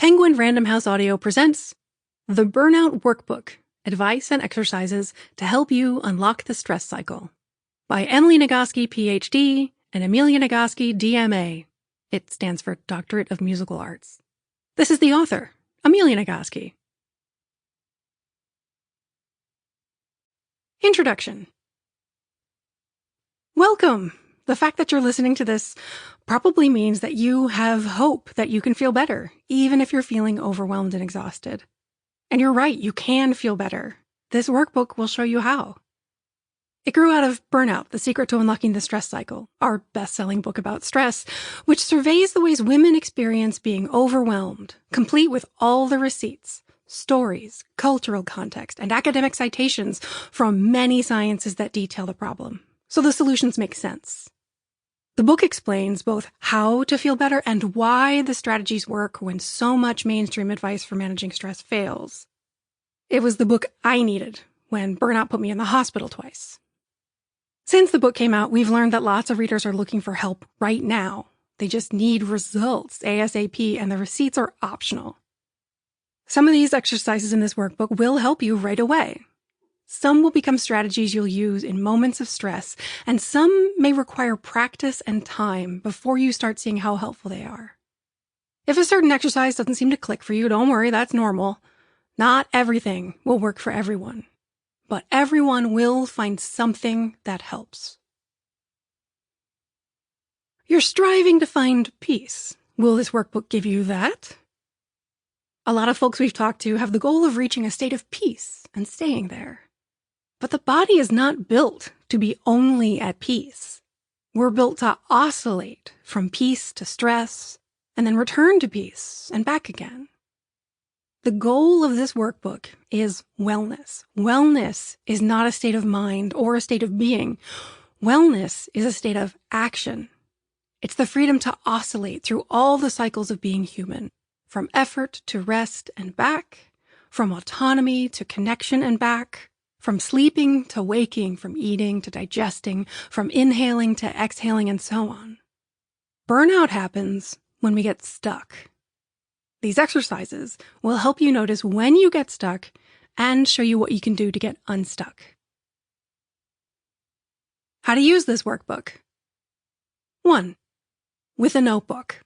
Penguin Random House Audio presents The Burnout Workbook, Advice and Exercises to Help You Unlock the Stress Cycle by Amelia Nagoski, Ph.D., and Amelia Nagoski, D.M.A. It stands for Doctorate of Musical Arts. This is the author, Amelia Nagoski. Introduction. Welcome! The fact that you're listening to this probably means that you have hope that you can feel better, even if you're feeling overwhelmed and exhausted. And you're right, you can feel better. This workbook will show you how. It grew out of Burnout, The Secret to Unlocking the Stress Cycle, our best-selling book about stress, which surveys the ways women experience being overwhelmed, complete with all the receipts, stories, cultural context, and academic citations from many sciences that detail the problem, so the solutions make sense. The book explains both how to feel better and why the strategies work when so much mainstream advice for managing stress fails. It was the book I needed when burnout put me in the hospital twice. Since the book came out, we've learned that lots of readers are looking for help right now. They just need results ASAP, and the receipts are optional. Some of these exercises in this workbook will help you right away. Some will become strategies you'll use in moments of stress, and some may require practice and time before you start seeing how helpful they are. If a certain exercise doesn't seem to click for you, don't worry, that's normal. Not everything will work for everyone, but everyone will find something that helps. You're striving to find peace. Will this workbook give you that? A lot of folks we've talked to have the goal of reaching a state of peace and staying there. But the body is not built to be only at peace. We're built to oscillate from peace to stress, and then return to peace and back again. The goal of this workbook is wellness. Wellness is not a state of mind or a state of being. Wellness is a state of action. It's the freedom to oscillate through all the cycles of being human, from effort to rest and back, from autonomy to connection and back, from sleeping to waking, from eating to digesting, from inhaling to exhaling, and so on. Burnout happens when we get stuck. These exercises will help you notice when you get stuck and show you what you can do to get unstuck. How to use this workbook. 1. With a notebook.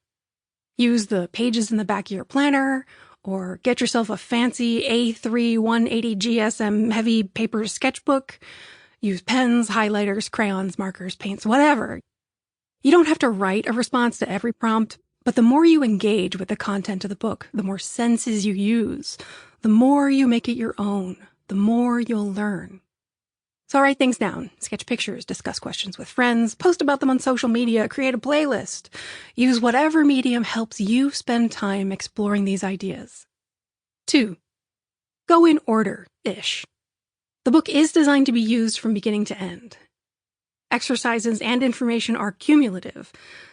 Use the pages in the back of your planner, or get yourself a fancy A3 180 GSM heavy paper sketchbook. Use pens, highlighters, crayons, markers, paints, whatever. You don't have to write a response to every prompt, but the more you engage with the content of the book, the more senses you use, the more you make it your own, the more you'll learn. So write things down, sketch pictures, discuss questions with friends, post about them on social media, create a playlist. Use whatever medium helps you spend time exploring these ideas. 2. Go in order-ish. The book is designed to be used from beginning to end. Exercises and information are cumulative,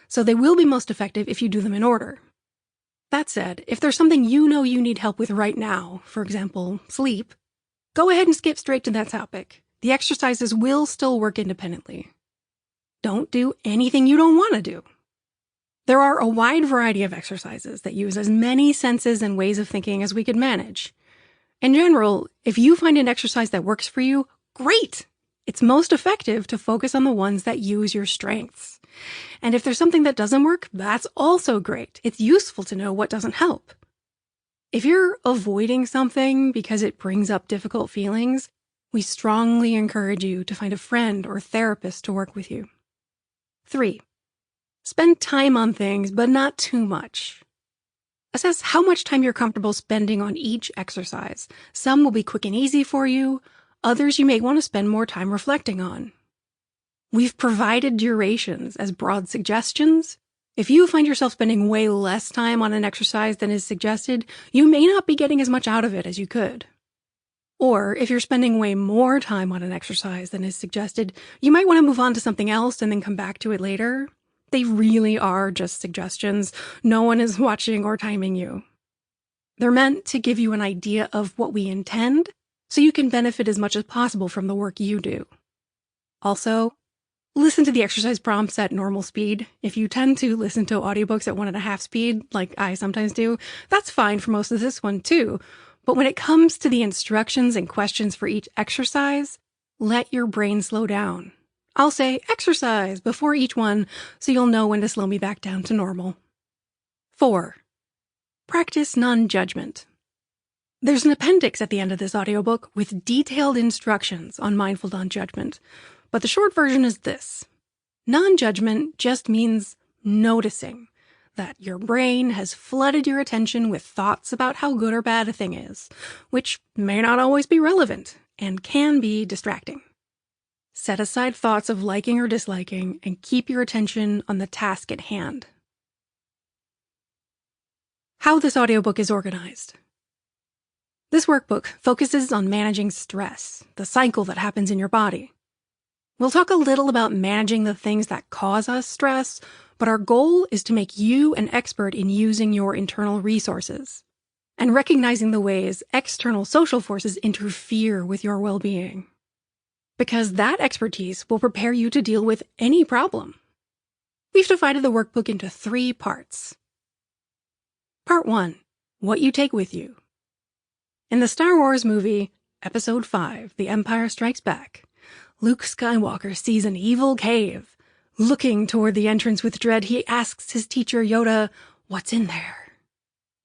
so they will be most effective if you do them in order. That said, if there's something you know you need help with right now, for example, sleep, go ahead and skip straight to that topic. The exercises will still work independently. Don't do anything you don't want to do. There are a wide variety of exercises that use as many senses and ways of thinking as we could manage. In general, if you find an exercise that works for you, great! It's most effective to focus on the ones that use your strengths. And if there's something that doesn't work, that's also great. It's useful to know what doesn't help. If you're avoiding something because it brings up difficult feelings, we strongly encourage you to find a friend or therapist to work with you. 3. Spend time on things, but not too much. Assess how much time you're comfortable spending on each exercise. Some will be quick and easy for you. Others you may want to spend more time reflecting on. We've provided durations as broad suggestions. If you find yourself spending way less time on an exercise than is suggested, you may not be getting as much out of it as you could. Or if you're spending way more time on an exercise than is suggested, you might want to move on to something else and then come back to it later. They really are just suggestions. No one is watching or timing you. They're meant to give you an idea of what we intend, so you can benefit as much as possible from the work you do. Also, Listen to the exercise prompts at normal speed. If you tend to listen to audiobooks at 1.5 speed, like I sometimes do, that's fine for most of this one too. But when it comes to the instructions and questions for each exercise, let your brain slow down. I'll say exercise before each one so you'll know when to slow me back down to normal. 4. Practice non-judgment. There's an appendix at the end of this audiobook with detailed instructions on mindful non-judgment. But the short version is this. Non-judgment just means noticing that your brain has flooded your attention with thoughts about how good or bad a thing is, which may not always be relevant and can be distracting. Set aside thoughts of liking or disliking and keep your attention on the task at hand. How this audiobook is organized. This workbook focuses on managing stress, the cycle that happens in your body. We'll talk a little about managing the things that cause us stress, but our goal is to make you an expert in using your internal resources and recognizing the ways external social forces interfere with your well-being. Because that expertise will prepare you to deal with any problem. We've divided the workbook into 3 parts. Part 1. What you take with you. In the Star Wars movie, Episode 5, The Empire Strikes Back, Luke Skywalker sees an evil cave. Looking toward the entrance with dread, he asks his teacher Yoda, "What's in there?"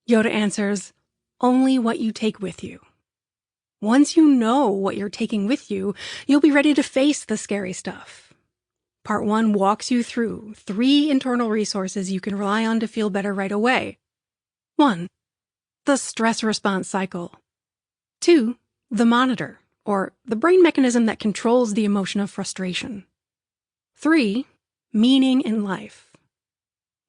Yoda answers, "Only what you take with you." Once you know what you're taking with you, you'll be ready to face the scary stuff. Part 1 walks you through 3 internal resources you can rely on to feel better right away. 1. The stress response cycle. 2. The monitor, or the brain mechanism that controls the emotion of frustration. 3. Meaning in life.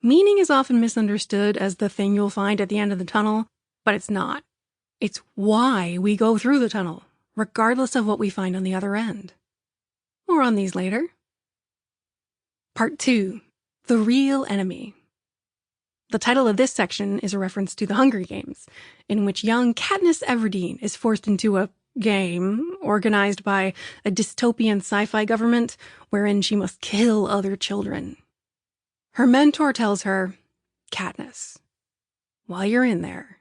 Meaning is often misunderstood as the thing you'll find at the end of the tunnel, but it's not. It's why we go through the tunnel, regardless of what we find on the other end. More on these later. Part 2. The Real Enemy. The title of this section is a reference to The Hunger Games, in which young Katniss Everdeen is forced into a game organized by a dystopian sci-fi government wherein she must kill other children. Her mentor tells her, "Katniss, while you're in there,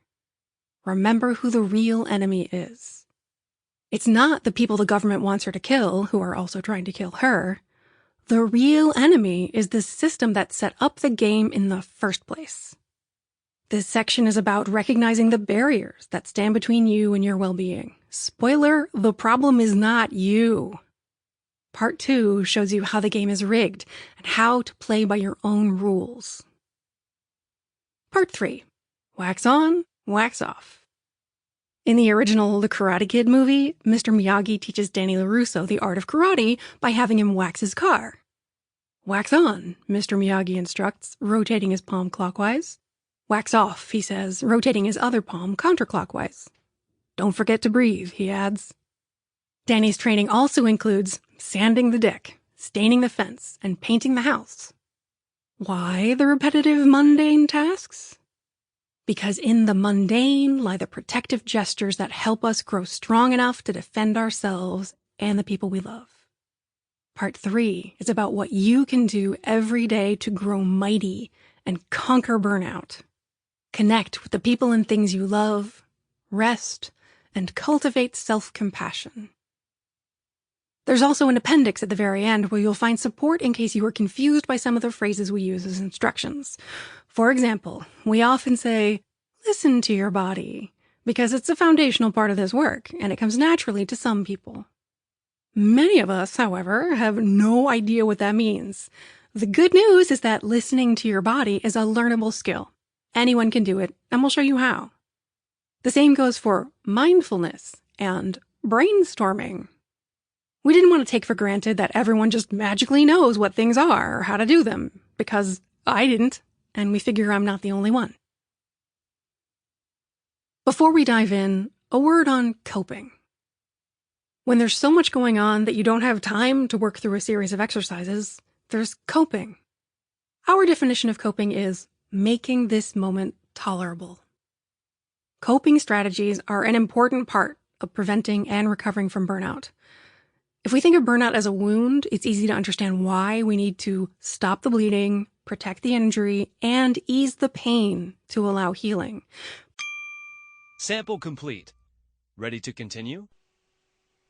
remember who the real enemy is. It's not the people the government wants her to kill who are also trying to kill her. The real enemy is the system that set up the game in the first place." This section is about recognizing the barriers that stand between you and your well-being. Spoiler, the problem is not you. Part 2 shows you how the game is rigged and how to play by your own rules. Part 3. Wax on, wax off. In the original The Karate Kid movie, Mr. Miyagi teaches Danny LaRusso the art of karate by having him wax his car. Wax on, Mr. Miyagi instructs, rotating his palm clockwise. Wax off, he says, rotating his other palm counterclockwise. Don't forget to breathe, he adds. Danny's training also includes sanding the deck, staining the fence, and painting the house. Why the repetitive, mundane tasks? Because in the mundane lie the protective gestures that help us grow strong enough to defend ourselves and the people we love. Part 3 is about what you can do every day to grow mighty and conquer burnout. Connect with the people and things you love, rest, and cultivate self-compassion. There's also an appendix at the very end where you'll find support in case you were confused by some of the phrases we use as instructions. For example, we often say, "Listen to your body," because it's a foundational part of this work, and it comes naturally to some people. Many of us, however, have no idea what that means. The good news is that listening to your body is a learnable skill. Anyone can do it, and we'll show you how. The same goes for mindfulness and brainstorming. We didn't want to take for granted that everyone just magically knows what things are or how to do them, because I didn't, and we figure I'm not the only one. Before we dive in, a word on coping. When there's so much going on that you don't have time to work through a series of exercises, there's coping. Our definition of coping is making this moment tolerable. Coping strategies are an important part of preventing and recovering from burnout. If we think of burnout as a wound, it's easy to understand why we need to stop the bleeding, protect the injury, and ease the pain to allow healing. Sample complete. Ready to continue?